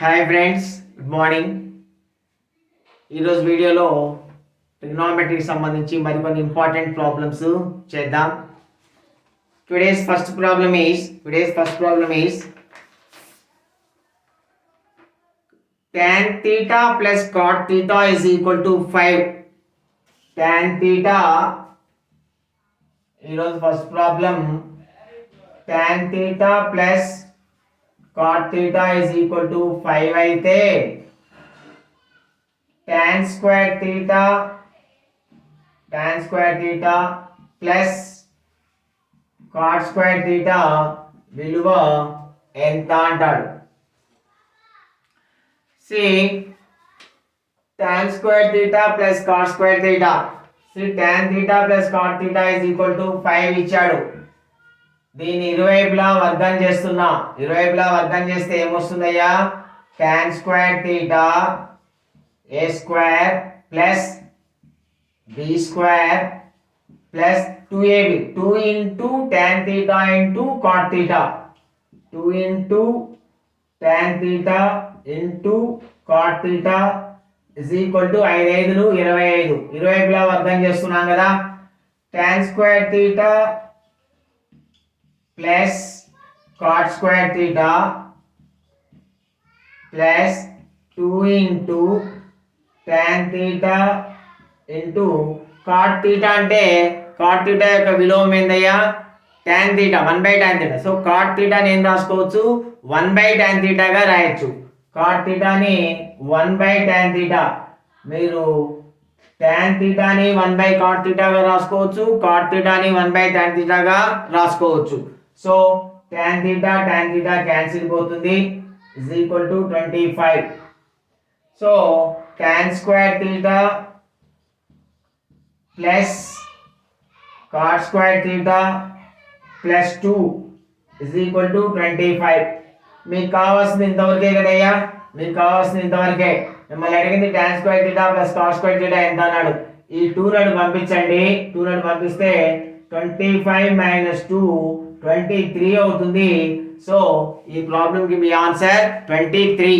Hi friends, good morning. ఈరోజు వీడియోలో ట్రిగ్నోమెట్రీకి సంబంధించి మరికొన్ని ఇంపార్టెంట్ ప్రాబ్లమ్స్ చేద్దాం. Today's first problem is tan theta plus cot theta is equal to 5. tan theta, ఈరోజు first problem, tan theta plus cot theta is equal to 5 అయితే tan square theta plus cot square theta విలువ ఎంత అంటాడు. See, tan square theta plus cot square theta. See, tan theta plus cot theta is equal to 5 ఇచ్చాడు. దీన్ని ఇరువైపులా వర్గం చేస్తున్నా. ఇరువైపులా వర్గం చేస్తే ఏమొస్తుందయ్యా? tan square theta a square plus b square plus 2ab. 2 into tan theta into cot theta. 2 into tan theta into cot theta is equal to 5 5 25. ఇరువైపులా వర్గం చేస్తున్నాం కదా. tan square theta plus cot square theta plus 2 into tan theta into cot theta అంటే cot theta యొక్క విలోమం ఏందయ్యా? tan theta 1/tan theta. So cot theta ని ఏం రాసుకోవచ్చు? 1/tan theta గా రాయొచ్చు. cot theta ని 1/tan theta. మీరు tan theta ని 1/cot theta గా రాసుకోవచ్చు. cot theta ని 1/tan theta గా రాసుకోవచ్చు. సో tan theta క్యాన్సిల్ పోతుంది, is equal to 25. So tan square theta plus cot square theta plus 2 is equal to 25. మీకు కావాల్సింది ఇంతవరకే కదయ్యా, మీకు కావాల్సింది ఇంతవరకే. మిమ్మల్ని అడిగింది tan square theta plus cot square theta ఎంత అన్నాడు. ఈ 2 నన్ను పంపించండి. 2 నన్ను పంపిస్తే 25 minus 2 23 అవుతుంది. సో ఈ ప్రాబ్లంకి మీ answer 23.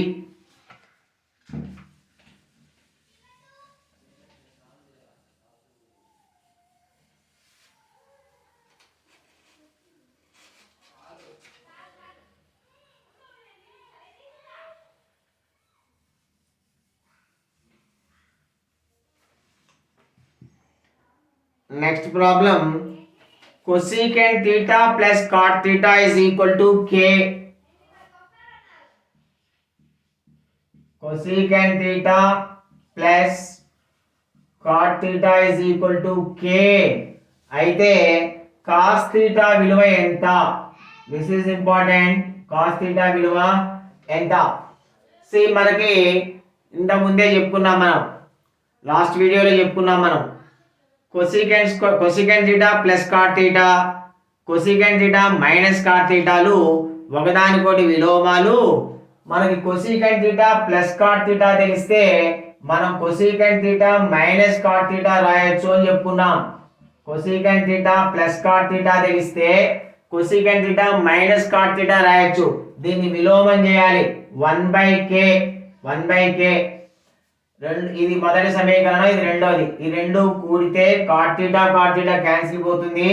Next problem, cosecant theta plus cot theta is equal to k. Cosecant theta plus cot theta is equal to k. అయితే cos theta విలువ ఎంత? This is important. cos theta విలువ ఎంత? See, మనకి ఇంత ముందే చెప్పుకున్నాం, మనం లాస్ట్ వీడియోలో చెప్పుకున్నాం. మనం cosecant theta plus cot theta, cosecant theta minus cot thetaలు ఒకదానికోటి విలోమాలు. మనకి cosecant theta plus cot theta తెలిస్తే మనం cosecant theta minus cot theta రాయొచ్చు అని చెప్పుకున్నాం. cosecant theta plus cot theta తెలిస్తే cosecant theta minus cot theta రాయొచ్చు. దీన్ని విలోమం చేయాలి. 1/k. ఇది మొదటి సమీకరణం, ఇది రెండోది. ఈ రెండు కూడితే cot theta క్యాన్సిల్ పోతుంది.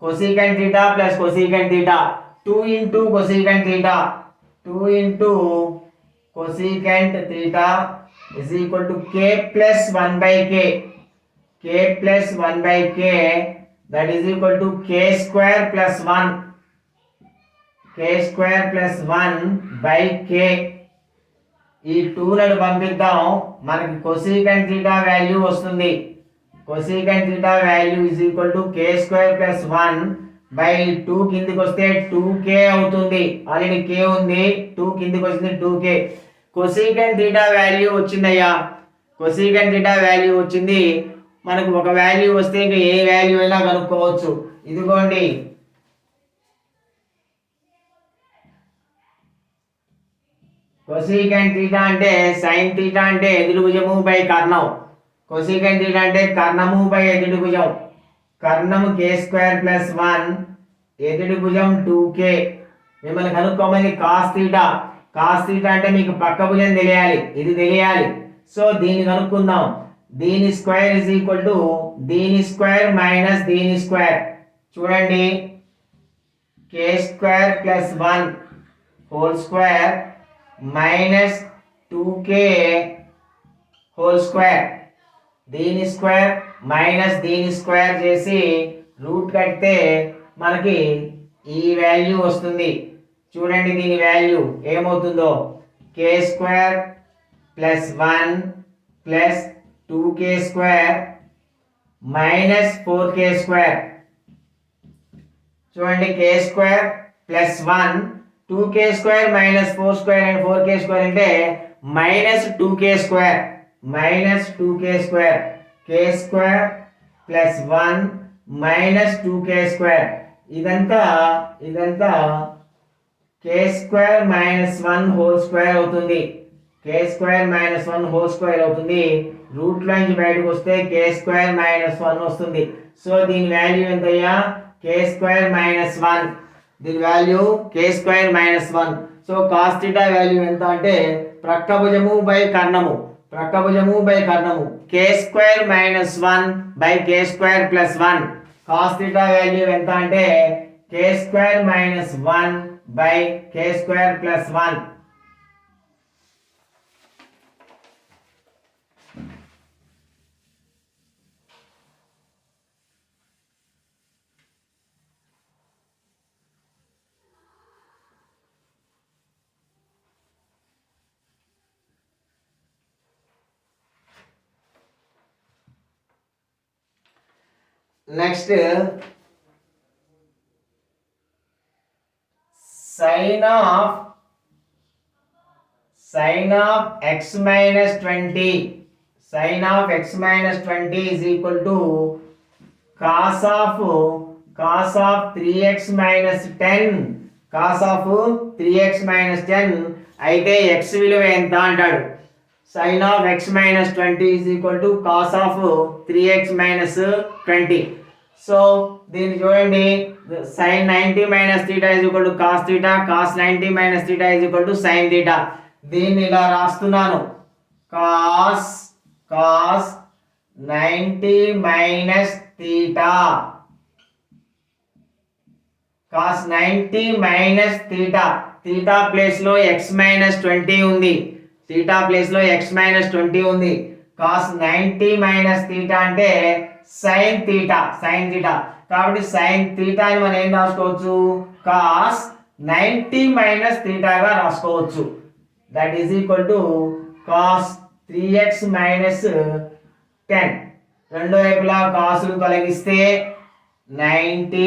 cosecant theta plus cosecant theta 2 into cosecant theta is equal to k plus 1/k. That is equal to k square plus 1 by k. ఈ 2 లను పంపిద్దాం, మనకి cosecant theta వాల్యూ వస్తుంది. cosecant theta value is equal to k square plus 1 by 2. కిందికి వస్తే 2k అవుతుంది. Already k ఉంది, 2 కిందికి వస్తుంది 2k. cosecant theta వాల్యూ వచ్చిందయ్యా. cosecant theta వాల్యూ వచ్చింది. మనకు ఒక వాల్యూ వస్తే ఇంకా ఏ వాల్యూ అయినా కనుక్కోవచ్చు. ఇదిగోండి, cosecant theta అంటే sin theta అంటే ఎదురు భుజము బై కర్ణం. cosecant theta అంటే కర్ణము బై ఎదురు భుజం. కర్ణము k square plus 1, ఎదుటి భుజం 2k. మిమ్మల్ని కనుక్కోమని cos theta. కాస్ థీటా అంటే మీకు పక్క భుజం తెలియాలి, ఇది తెలియాలి. సో దీన్ని కనుక్కుందాం. దీని స్క్వేర్ ఇస్ ఈక్వల్ టు దీని స్క్వేర్ మైనస్ దీని స్క్వేర్. చూడండి, k square plus 1 whole square minus 2k whole square. దీని స్క్వేర్ మైనస్ దీని స్క్వేర్ చేసి రూట్ కడితే మనకి ఈ వాల్యూ వస్తుంది. చూడండి దీని వాల్యూ ఏమవుతుందో, k square plus 1 plus 2k square minus 4k square. చూడండి, k square plus 1 2k square minus 4 square and 4k square అంటే minus 2k square, minus 2k square. కే square plus 1 minus 2k square. ఇదంతా k square minus 1 whole square అవుతుంది. K square minus 1 whole square అవుతుంది. Root నుంచి బయటకు వస్తే కే square minus 1 వస్తుంది. So దీని value ఎంతయ్యా, కే స్క్వేర్ మైనస్ 1. దీని value k square minus 1. So cos theta value ఎంత అంటే ప్రక్క భుజము బై కర్ణము, ప్రక్క భుజము బై కర్ణము. K square minus 1 by k square plus 1. Cos theta value ఎంత అంటే k square minus 1 by k square plus 1. Next sine of x minus 20, sine of x minus 20 is equal to cos of 3x minus 10, cos of 3x minus 10 అయితే x విలువ ఎంత అంటాడు. Sine of x minus 20 is equal to cos of 3x minus 20. So దీన్ని చూడండి, sin 90 minus theta is equal to cos theta, cos 90 minus theta is equal to sin theta. దీన్ని ఇలా రాస్తున్నాను, cos 90 minus theta, cos 90 minus theta. theta place లో x minus 20 ఉంది, theta place లో x minus 20 ఉంది. cos 90 minus theta అంటే sin theta, కాబట్టి sin theta ని మనం ఏం రాసుకోవచ్చు, cos 90 minus theta గా రాసుకోవచ్చు. That is equal to cos 3x minus 10. రెండు వైపులా కాసులు తొలగిస్తే 90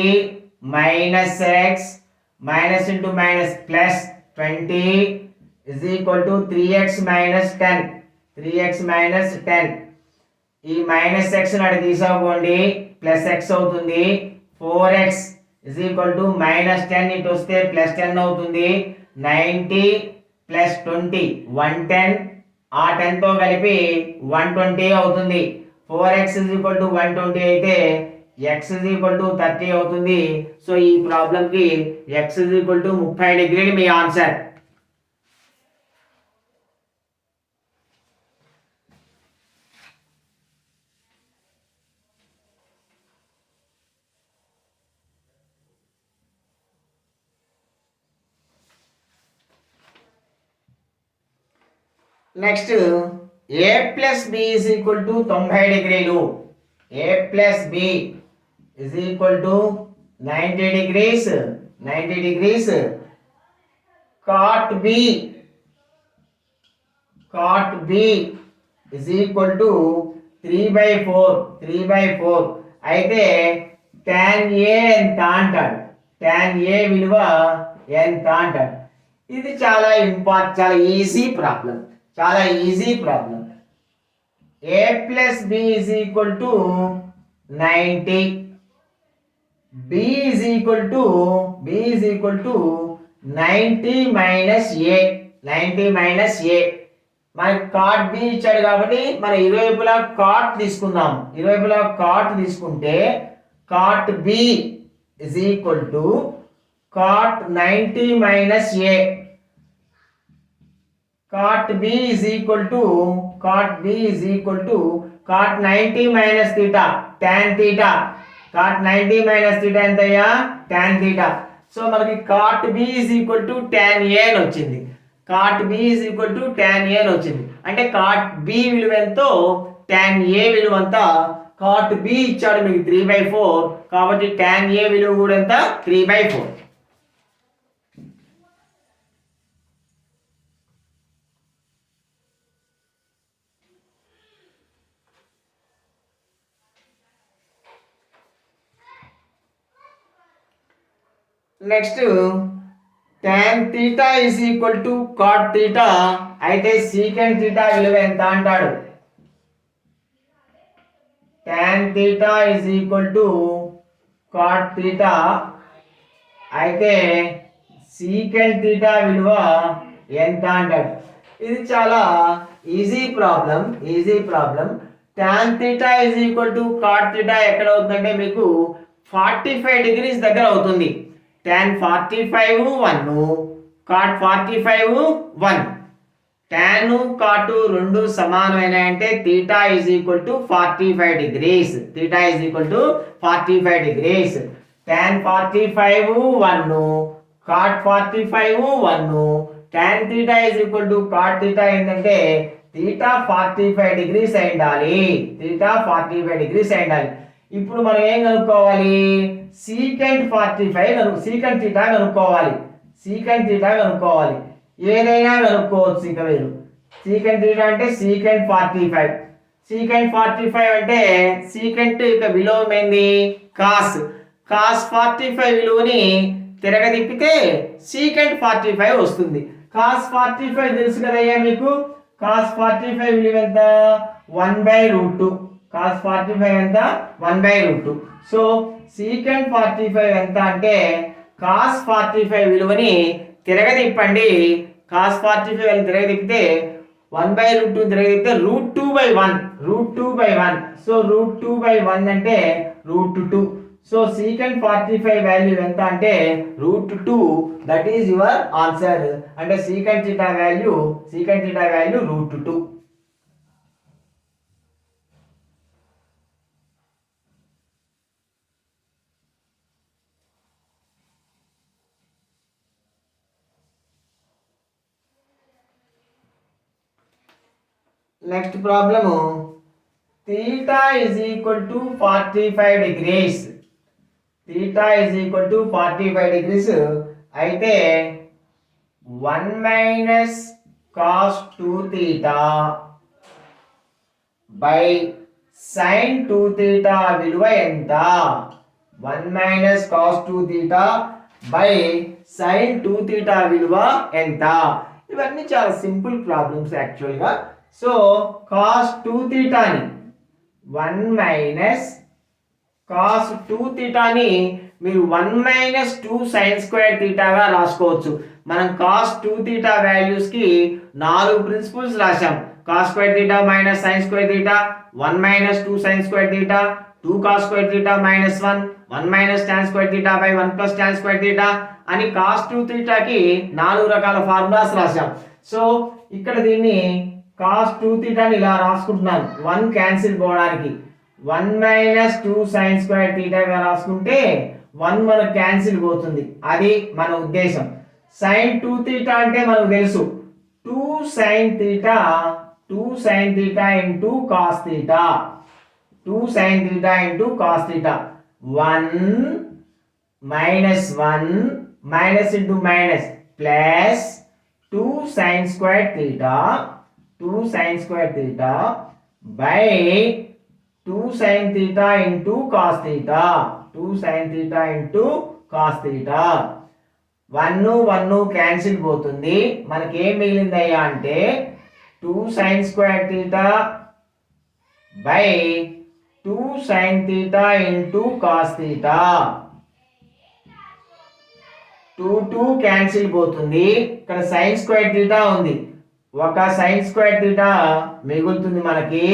minus x minus into minus plus 20 is equal to 3x minus 10. 3x minus 10. ఈ మైనస్ ఎక్స్ నాటి తీసుకోండి, ప్లస్ ఎక్స్ అవుతుంది. 4x is equal to minus 10 ఇటు వస్తే ప్లస్ 10 అవుతుంది. 90 ప్లస్ 20 110, ఆ 10 తో కలిపి 120 అవుతుంది. 4x is equal to 120 అయితే x is equal to 30 అవుతుంది. సో ఈ ప్రాబ్లం కి x is equal to 30 డిగ్రీలు మీ answer. Next a plus b is equal to 90 డిగ్రీలు. a plus b is equal to 90 degrees. cot b is equal to 3/4. అయితే tan a ఎంత అంటాడు, tan a విలువ ఎంత అంటాడు. ఇది చాలా చాలా easy problem. a plus b is equal to 90. b is equal to 90 minus a. మనకి కాట్ b ఇచ్చాడు కాబట్టి మనం ఇరువైపులా కాట్ తీసుకుందాం. తీసుకుంటే cot b is equal to cot 90 minus a. cot b is equal to cot 90 minus theta tan theta. cot 90 minus theta ఎంతయ్యా tan theta. So మనకి cot b is equal to tan a అని వచ్చింది. cot b is equal to tan a అని వచ్చింది. అంటే cot b విలువ ఎంతో tan a విలువ ఎంత? cot b ఇచ్చాడు మీకు 3/4, కాబట్టి tan a విలువ కూడా ఎంత? 3/4. Next tan theta is equal to cot theta అయితే secant theta విలువ ఎంత అంటాడు. tan theta is equal to cot theta అయితే secant theta విలువ ఎంత అంటాడు. ఇది చాలా easy problem. tan theta is equal to cot theta ఎక్కడ అవుతుందంటే మీకు 45 డిగ్రీస్ దగ్గర అవుతుంది. tan 45 1, cot 45 1. tan cot రెండు సమానమైన అంటే theta is equal to 45 degrees. tan 45 1, cot 45 1. tan theta is equal to cot theta ఏంటంటే theta 45 degrees అయి ఉండాలి. ఇప్పుడు మనం ఏం కనుక్కోవాలి? secant theta కనుక్కోవాలి. ఏదైనా కనుక్కోవచ్చు. ఇక మీరు secant theta అంటే secant 45 అంటే secant ఇక విలోమం ఏంది? cos 45 విలువని తిరగదిప్పితే secant 45 వస్తుంది. cos 45 తెలుసు కదయ్యా మీకు. cos 45 విలువ ఎంత? 1/√2. cos 45 ఎంత? 1/√2. సో secant 45 ఎంత అంటే cos 45 విలువని తిరగదిప్పండి. cos 45 విలువని తిరగదిప్పితే 1/√2 తిరగదిప్పితే √2/1. సో √2/1 అంటే √2. సో secant 45 వాల్యూ ఎంత అంటే √2. That is your answer. అంటే secant theta value √2. Next problem theta is equal to 45 degrees. అయితే 1 minus cos 2 theta by sin 2 theta విలువ ఎంత? 1 minus cos 2 theta by sin 2 theta విలువ ఎంత? ఇవన్నీ చాలా సింపుల్ ప్రాబ్లమ్స్ యాక్చువల్గా. సో cos 2 thetaని 1 minus cos 2 thetaని మీరు 1 minus 2 sin square theta గా రాసుకోవచ్చు. మనం cos 2 theta వాల్యూస్ కి 4 principles రాశాం. cos square theta minus sin square theta, 1 minus 2 sin square theta, 2 cos square theta minus 1, 1 minus tan square theta by 1 plus tan square theta అని cos 2 theta కి 4 రకాల formulas రాశాం. So ఇక్కడ దీన్ని cos 2 theta ని ఇలా రాసుకుంటున్నాను 1 cancel పోవడానికి. 1 minus 2 sin square theta గా రాసుకుంటే 1 మనకు క్యాన్సిల్ పోతుంది. అది మన ఉద్దేశం. sin 2 theta అంటే మనకు తెలుసు 2 sin theta into cos theta. 2 sin theta into cos theta. 1 minus 1 minus into minus plus 2 sin square theta by 2 sin theta into cos theta. 1 cancel పోతుంది. మనకి ఏం మిగిలిందయ్యా అంటే 2 sin square theta by 2 sin theta into cos theta. 2 cancel పోతుంది. ఇక్కడ sin square theta ఉంది. ఒక sin square theta మిగులుతుంది మనకి.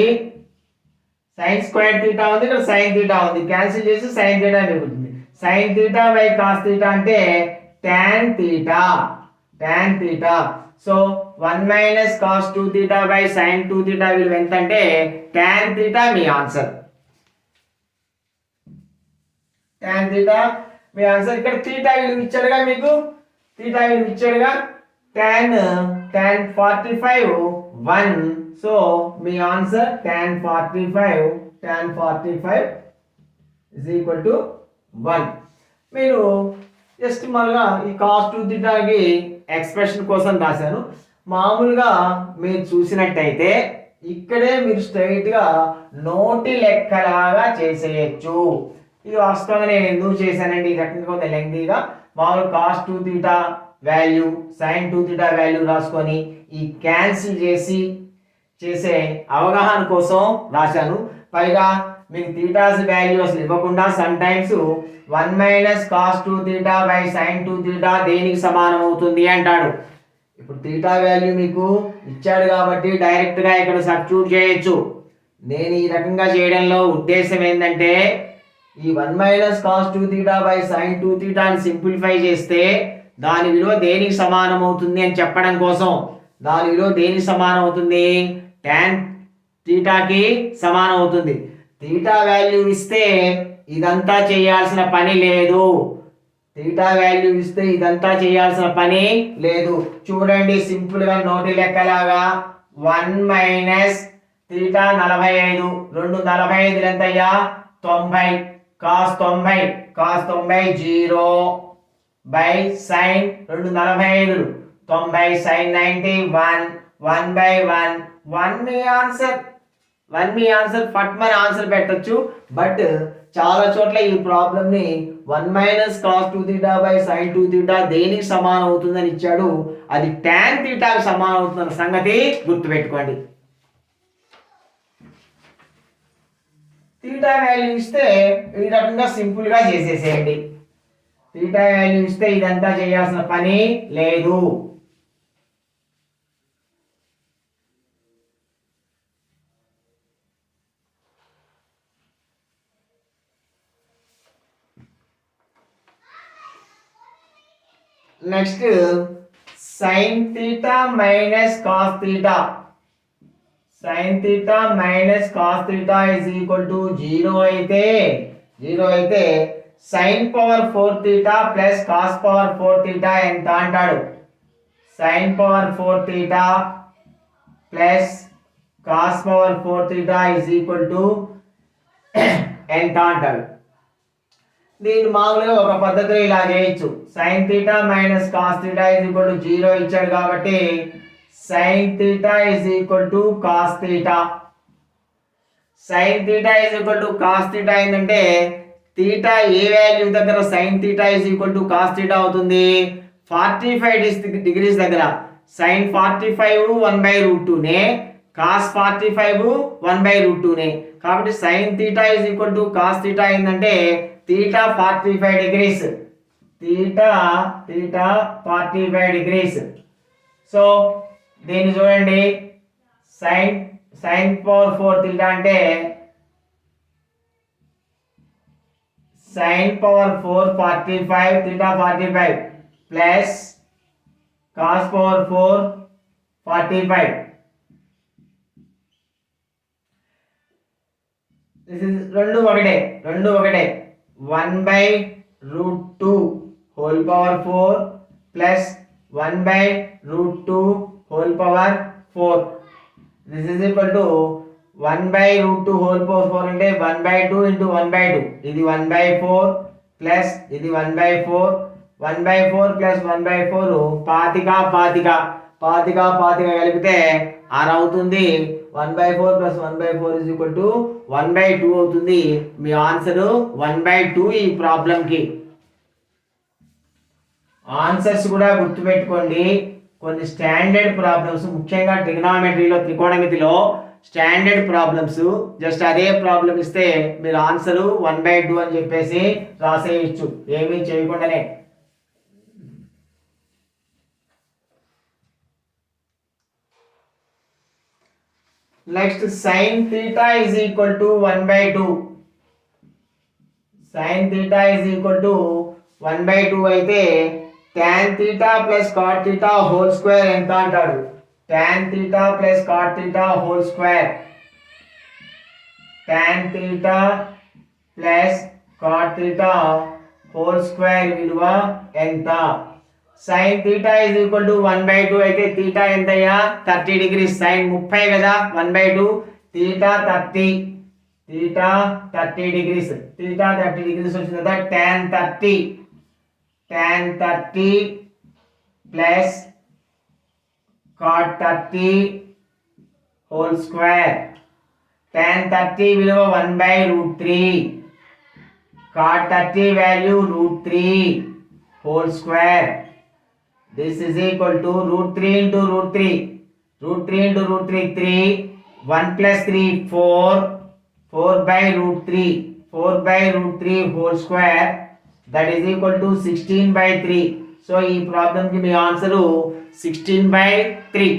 sin square theta ఉంది, ఇక్కడ sin theta ఉంది. క్యాన్సిల్ చేసి sin theta మిగులుతుంది. sin theta by cos theta అంటే tan theta. tan theta. So 1 minus cos 2 theta by sin 2 theta విలువ ఎంత అంటే tan theta మీ ఆన్సర్. tan theta మీ ఆన్సర్. ఇక్కడ theta విలువ ఇచ్చాడుగా మీకు, theta విలువ ఇచ్చాడుగా, tan 45 1. So me answer tan 45 is equal to 1. మీరు just మళ్ళా ఈ cos 2 thetaకి ఎక్స్ప్రెషన్ కోసం రాశాను. మామూలుగా మీరు చూసినట్టయితే ఇక్కడే మీరు స్ట్రైట్గా నోటి లెక్కలాగా చేసేయచ్చు. ఇది వాస్తవంగా నేను ఎందుకు చేశానంటే ఈ రకంగా కొంత లెంగ్తీగా మామూలు cos 2 theta value sin 2 theta value రాసుకొని ఈ క్యాన్సిల్ చేసే అవగాహన కోసం రాశాను. పైగా మీకు థీటాస్ వాల్యూ అసలు ఇవ్వకుండా some times 1 minus cos 2 theta by sin 2 theta దేనికి సమానం అవుతుంది అంటాడు. ఇప్పుడు థీటా వాల్యూ మీకు ఇచ్చాడు కాబట్టి డైరెక్ట్గా ఇక్కడ సబ్స్టిట్యూట్ చేయొచ్చు. నేను ఈ రకంగా చేయడంలో ఉద్దేశం ఏంటంటే ఈ 1 minus cos 2 theta by sin 2 theta ని సింప్లిఫై చేస్తే దాని విలువ దేనికి సమానం అవుతుంది అని చెప్పడం కోసం. దాని విలువ దేనికి సమానం అవుతుంది? tan థీటాకి సమానం అవుతుంది. థీటా వాల్యూ ఇస్తే ఇదంతా చేయాల్సిన పని లేదు. థీటా వాల్యూ ఇస్తే ఇదంతా చేయాల్సిన పని లేదు. చూడండి సింపుల్గా నోటి లెక్కలాగా 1 మైనస్ థీటా 45, 2 45 ఎంతయ్యా 90, cos 90 0 by sin 2 45 90 sin 90 1 by 1 మీ ఆన్సర్ ఫట్మన్ ఆన్సర్ పెట్టొచ్చు. బట్ చాలా చోట్ల ఈ ప్రాబ్లమ్ని 1 minus cos 2 theta by sin 2 theta దేనికి సమానం అవుతుందని ఇచ్చాడు. అది tan thetaకి సమానం అవుతుందన్న సంగతి గుర్తుపెట్టుకోండి. థీటా వాల్యూ ఇస్తే ఈ రకంగా సింపుల్గా చేసేసేయండి. థీటా వాల్యూ ఇస్తే ఇదంతా చేయాల్సిన పని లేదు. Next sin theta minus cos theta. sin theta minus cos theta is equal to 0 అయితే sin power 4 theta plus cos power 4 theta ఎంత అంటాడు. sin power 4 theta plus cos power 4 theta is equal to ఎంత అంటాడు. దీన్ని మామూలుగా ఒక పద్ధతిలో ఇలా చేయొచ్చు. sin theta minus cos theta is equal to 0 ఇచ్చాడు కాబట్టి sin theta is equal to cos theta. sin theta is equal to cos theta ఏంటంటే theta ఏ వాల్యూ దగ్గర sin theta is equal to cos theta అవుతుంది 45 degrees దగ్గర. sin 45 1/√2 నే, cos 45 1/√2 నే. కాబట్టి sin theta is equal to cos theta ఏంటంటే theta 45 degrees. theta 45 degrees. So దీన్ని చూడండి sin పవర్ 4 theta అంటే sin power 4 45 theta 45 plus cos power 4 45. This is రెండు ఒకటే 1/√2 whole power 4 plus 1/√2 whole power 4. This is equal to 1/√2 whole power 4 అంటే 1/2 into 1/2. ఇది 1/4 plus ఇది 1/4. 1/4 plus 1/4 పాతిక కలిపితే 6 అవుతుంది. 1/4 plus 1/4 is equal to 1/2 అవుతుంది. మీ ఆన్సర్ 1/2 ఈ ప్రాబ్లంకి. ఆన్సర్స్ కూడా గుర్తుపెట్టుకోండి. కొన్ని స్టాండర్డ్ ప్రాబ్లమ్స్ ముఖ్యంగా ట్రిగనామెట్రీలో త్రికోణమితిలో స్టాండర్డ్ ప్రాబ్లమ్స్ జస్ట్ అదే ప్రాబ్లం ఇస్తే మీరు ఆన్సర్ 1/2 అని చెప్పేసి రాసేయచ్చు ఏమీ చేయకుండానే. Next sin theta is equal to 1/2. sin theta is equal to 1/2 అయితే tan theta plus cot theta whole square ఎంత అంటాడు. tan theta plus cot theta whole square, tan theta plus cot theta whole square విలువ ఎంత. sin theta is equal to 1/2 అయితే theta ఎంతయ్యా 30 degrees. sin 30 కదా 1/2 theta 30 degrees. theta 30 degrees వచ్చిన తర్వాత tan 30 plus cot 30 whole square. tan 30 విలువ 1/√3, cot 30 value √3 whole square. This is equal to √3 into √3. √3 into √3 3, 1 plus 3 4, 4/√3, 4/√3 whole square, that is equal to 16/3. So ఈ problem కి మీ answer 16/3.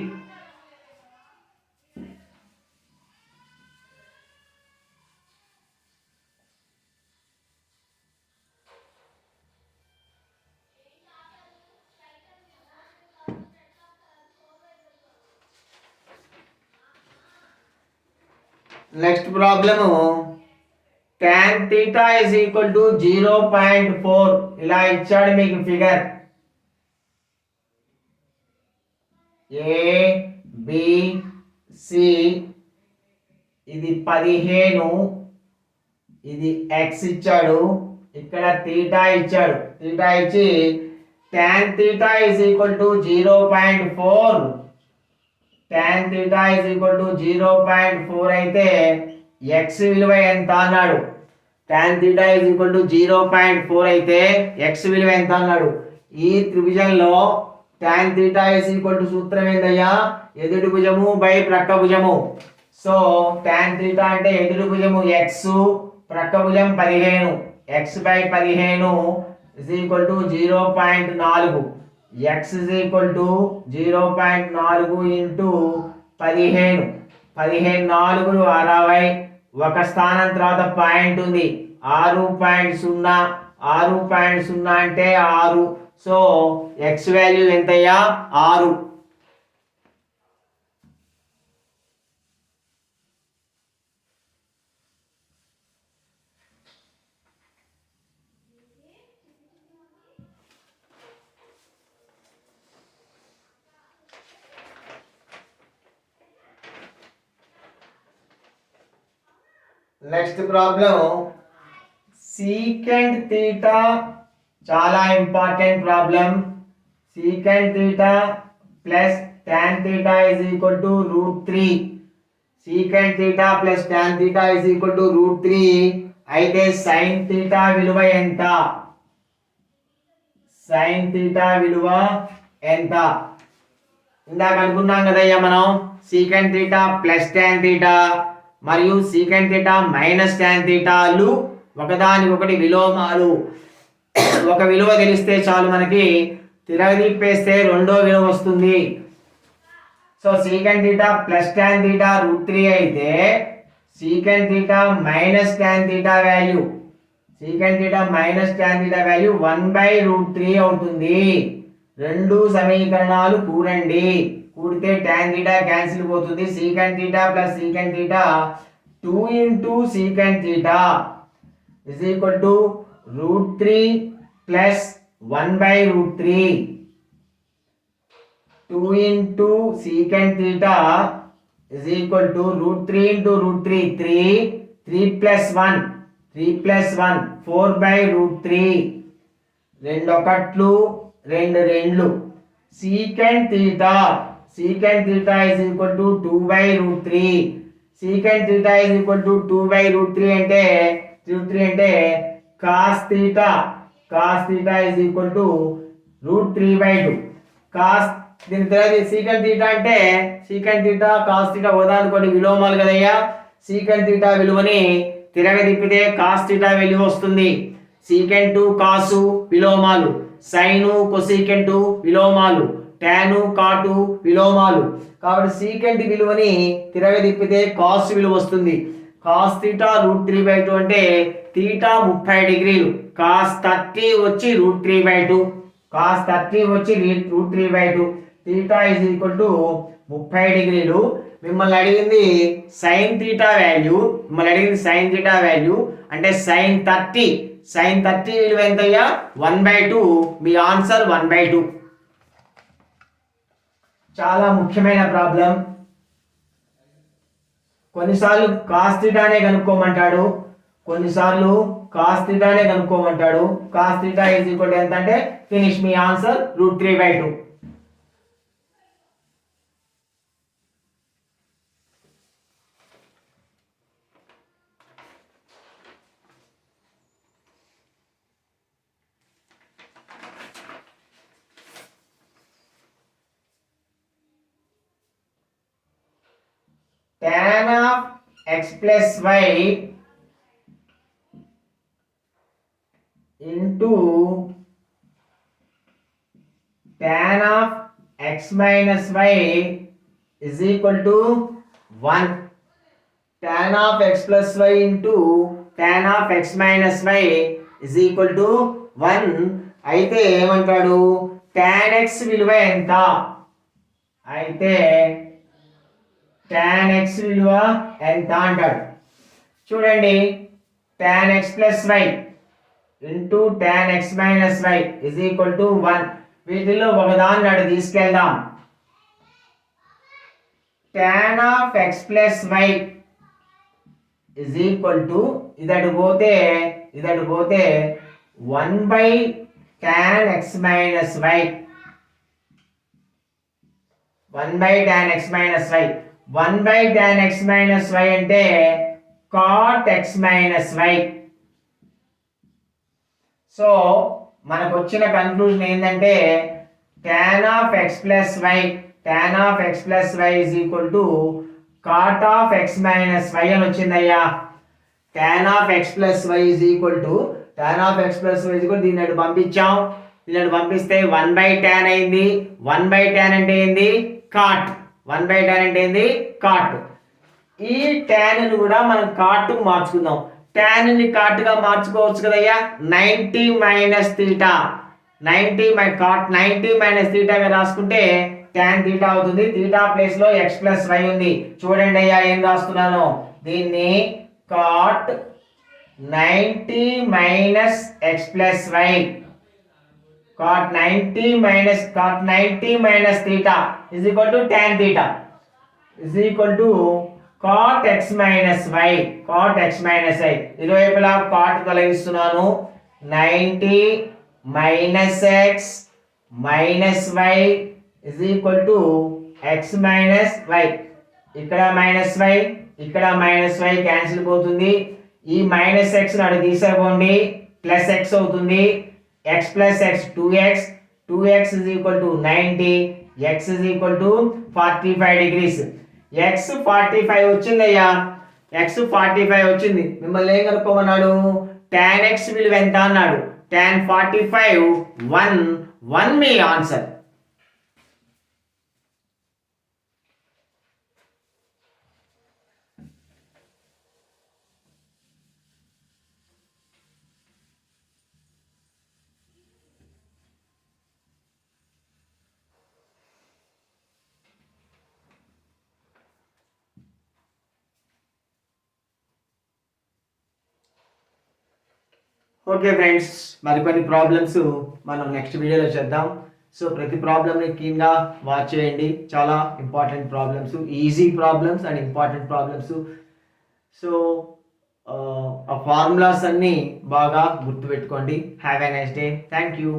Next problem tan theta is equal to 0.4 ఇలా ఇచ్చాడు మీకు figure. A B C ఇది 15, ఇది x ఇచ్చాడు, ఇక్కడ theta ఇచ్చాడు. theta ఇచ్చి tan theta is equal to 0.4, tan theta is equal to 0.4 అయితే x విలువ ఎంత అన్నాడు. tan theta is equal to 0.4 అయితే x విలువ ఎంత అన్నాడు. ఈ త్రిభుజంలో tan theta is equal to సూత్రం ఏందయ్యా ఎదుటి భుజము బై ప్రక్క భుజము. సో tan theta అంటే ఎదుటి భుజము x, ప్రక్క భుజం 15, x/15 is equal to 0.4, x is equal to 0.4 into 15, 15 4 60, ఒక స్థానం తర్వాత పాయింట్ ఉంది 6.0, 6.0 అంటే 6. సో x వాల్యూ ఎంతయ్యా 6. నెక్స్ట్ ప్రాబ్లం సీకెంట్ థీటా, చాలా important problem. Secant theta plus tan theta is equal to √3. Secant theta plus tan theta is equal to √3 అయితే sin theta విలువ ఎంత. sin థీటా విలువ ఎంత ఇందాక అనుకున్నాం కదయ్యా మనం. Secant theta plus tan theta మరియు సీకెంట్ థీటా మైనస్ tan థీటాలు ఒకదానికొకటి విలోమాలు. ఒక విలువ తెలిస్తే చాలు మనకి, తిరగదిప్పేస్తే రెండో విలువ వస్తుంది. So secant theta plus tan theta √3 అయితే secant theta minus tan theta value, secant theta minus tan theta value 1/√3 అవుతుంది. రెండు సమీకరణాలు కూడండి, కూడితే tan థీటా క్యాన్సిల్ పోతుంది. Secant theta plus secant theta 2 into secant theta is equal to √3 plus 1/√3. 2 into secant theta is equal to √3 into √3 3, 3 plus 1 4/√3. రెండు ఒకట్లు రెండు రెండ్లు. secant theta is equal to 2/√3. secant theta is equal to 2/√3 అంటే cos theta is equal to √3/2. cos దీని తర్వాత secant theta అంటే secant theta cos theta ఉదాహరణకు విలోమాలు కదయ్యా. secant theta విలువని తిరగదిప్పితే cos theta విలువ వస్తుంది. secant cos విలోమాలు, sin cosecant విలోమాలు, tan cot విలోమాలు. కాబట్టి secant విలువని తిరగదిప్పితే cos విలువ వస్తుంది. cos theta √3/2 అంటే theta 30 డిగ్రీలు, cos 30 వచ్చి √3/2. కాస్ 30 వచ్చి √3/2. తీటా ఈజ్ ఈక్వల్ టు 30 డిగ్రీలు. మిమ్మల్ని అడిగింది సైన్ తీటా వాల్యూ అంటే సైన్ 30 విలువ ఎంతయ్యా 1/2. మీ ఆన్సర్ 1/2. చాలా ముఖ్యమైన ప్రాబ్లం. కొన్నిసార్లు కాస్ తీటానే కనుక్కోమంటాడు, కొన్నిసార్లు కాస్ తీటానే కనుక్కోమంటాడు. Cos theta is equal to ఎంత అంటే ఫినిష్, మీ answer √3/2. tan of x plus y into tan of x minus y is equal to 1. tan of x plus y into tan of x minus y is equal to 1. అయితే ఏమంటాడు tan x విలువ ఎంత? అయితే tan x విలువ ఎంత అంటాడు. చూడండి, tan x plus y into tan x minus y is equal to 1. వీటిలో ఒకదాన్ని అటు తీసుకెళ్దాం. tan of x plus y is equal to ఇదటు పోతే 1/tan x minus y. 1/tan x minus y. 1/tan x minus y అంటే cot x minus y. So మనకు వచ్చిన conclusion ఏంటంటే tan of x plus y is equal to cot of x minus y అని వచ్చిందయ్యా. tan of x plus y is equal to దీన్ని అటు పంపించాం. దీన్ని అటు పంపిస్తే 1/tan అయింది. 1/tan అంటే ఏంది? cot. 1/tan అంటే ఏంది? cot. ఈ tan ని కూడా మనం cot కు మార్చుకుందాం. tan ని cot గా మార్చుకోవచ్చు కదయ్యా. 90 మైనస్ తీటా 90 మైనస్ తీటాగా రాసుకుంటే tan తీటా అవుతుంది. తీటా ప్లేస్ లో x ప్లస్ y ఉంది. చూడండి అయ్యా ఏం రాస్తున్నాను. దీన్ని cot 90 minus x plus y. cot 90 minus theta is equal to tan theta is equal to cot x minus y. ఇరువైపులా cot తొలగిస్తున్నాను. 90 minus x minus y is equal to x minus y. ఇక్కడ minus y cancel పోతుంది. ఈ minus x ను అటు తీసేపోండి, plus x అవుతుంది. x plus x 2x is equal to 90. x is equal to 45 degrees. x 45 వచ్చిందయ్యా. x 45 వచ్చింది. మిమ్మల్ని ఏం కనుక్కోమన్నాడు? tan x విలువ ఎంత అన్నాడు. tan 45 1 మీ ఆన్సర్. ఓకే ఫ్రెండ్స్, మరికొన్ని ప్రాబ్లమ్స్ మనం నెక్స్ట్ వీడియోలో చేద్దాం. సో ప్రతి ప్రాబ్లమ్ని క్లీన్గా వాచ్ చేయండి. చాలా important problems, easy problems and important problems. So ఆ ఫార్ములాస్ అన్నీ బాగా గుర్తుపెట్టుకోండి. Have a nice day. Thank you.